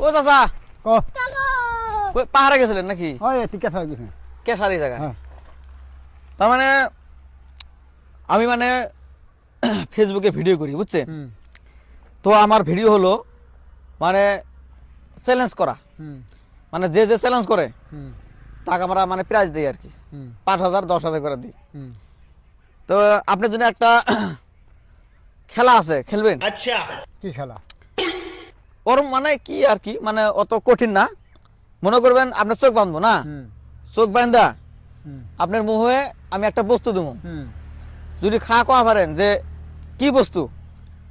ও চাচা ক পাহাড়ে গেছিলেন নাকি? ওই টিকা থাক গেছে কেশারি জায়গা। হ্যাঁ তার মানে আমি মানে ফেসবুকে ভিডিও করি বুঝছেন, তো আমার ভিডিও হলো মানে চ্যালেঞ্জ করা, মানে যে যে চ্যালেঞ্জ করে তাকে আমরা মানে প্রাইজ দিই আর কি, 5,000 10,000 করে দিই। তো আপনার জন্য একটা খেলা আছে, খেলবেন? আচ্ছা কি খেলা? ওর মানে কি আর কি, মানে অত কঠিন না। মনে করবেন আপনার চোখ বাঁধবো না, চোখ বাঁধা আপনার মুখে আমি একটা বস্তু দেবো, যদি খা কোয়া পারেন যে কি বস্তু,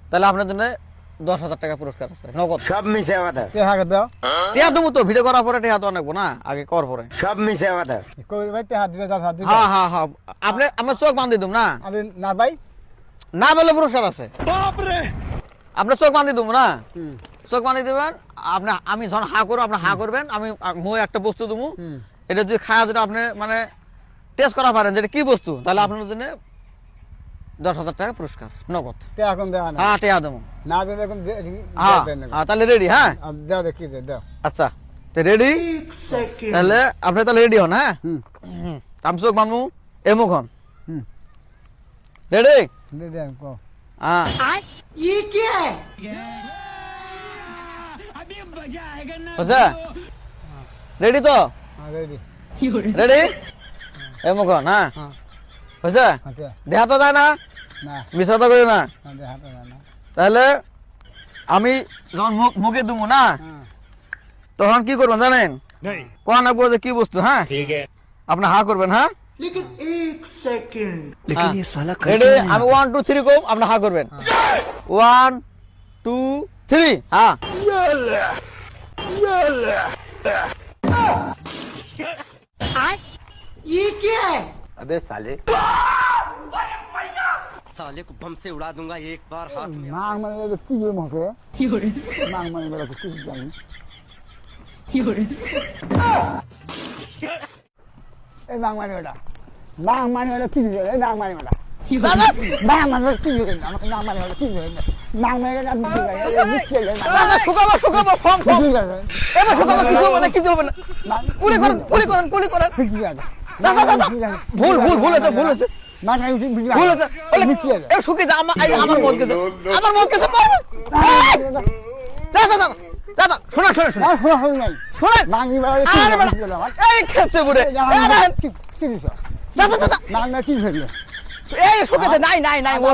তাহলে আপনার জন্য 10,000 টাকা পুরস্কার আছে নগদ। সব মিশে কথা, টেহা দাও টিয়া দেবো তো, ভিডিও করার পরে টিয়া তো অনেক না, আগে কর পরে। সব মিশে কথা। কই ভাই টেহা দিবে 10,000 দিবে। হ্যাঁ হ্যাঁ হ্যাঁ, আপনি আমার চোখ বাঁধি দেব না, আমি না ভাই না বলে পুরস্কার আছে। আপনার চোখ বাঁধি দেবো না, চোখ বাঁধি দেবেন আপনি, আমি যখন হা করবো আপনি হা করবেন, আমি মুখে একটা বস্তু দেবো, এটা যদি খাওয়া যদি আপনি মানে টেস্ট করা পারেন যেটা কি বস্তু, তাহলে আপনার জন্য 10,000 টাকা পুরস্কার নগদ। টেহা কোন দেওয়া না হ্যাঁ টিয়া দেবো। না দিলে কোন হ্যাঁ হ্যাঁ, তাহলে রেডি? হ্যাঁ দাও দেখি দাও। আচ্ছা তো রেডি, তাহলে আপনি তাহলে রেডি হন। হ্যাঁ আমি চোখ বাঁধবো, এমুখ হন, রেডি? দে দে কো হ্যাঁ বুঝছে, রেডি তো? রেডি রেডি এমুখ হন। হ্যাঁ বুঝছে, আচ্ছা দেখা তো যায় না, না মিশা তো করি না। দে হাতে না তাহলে আমি যখন মুখে দেবো না, তখন কি করবেন জানেন? কোন রাখবো যে কি বস্তু। হ্যাঁ আপনি হা করবেন। হ্যাঁ রেডি, আমি 1 2 3 কম, আপনি হা করবেন। 1 2 3 হ্যাঁ। अबे साले साले को बम से उड़ा दूंगा एक बार हाथ में। নাং মানে কি হই মকে নাং মানে বলে কি জানি এই নাং মানে ওটা, নাং মানে ওটা কি হই? এই নাং মানে ওটা নাং মানে কি হই? আমাকে নাং মানে ওটা কি হই? নাং মানে ওটা কি হই? এই মিষ্টি দাদা শুকাবো শুকাবো, ফর্ম ফর্ম এবার শুকাবো, কিছু হবে না, কিছু হবে না। কুলি করেন কুলি করেন কুলি করেন। দাদা দাদা ভুল ভুল ভুল আছে, ভুল আছে, মানে ভুল আছে। এ শুকিয়ে যা, আমার মত গেছে, আমার মত গেছে, পারবে দাদা দাদা দাদা শোনা শোনা শোনা শোনেন, নাঙ্গি আরে বেটা, এই খেপছে বুড়ে, দাদা দাদা নাঙ্গা কি হইল? এই শুকেছে, নাই নাই নাই, ও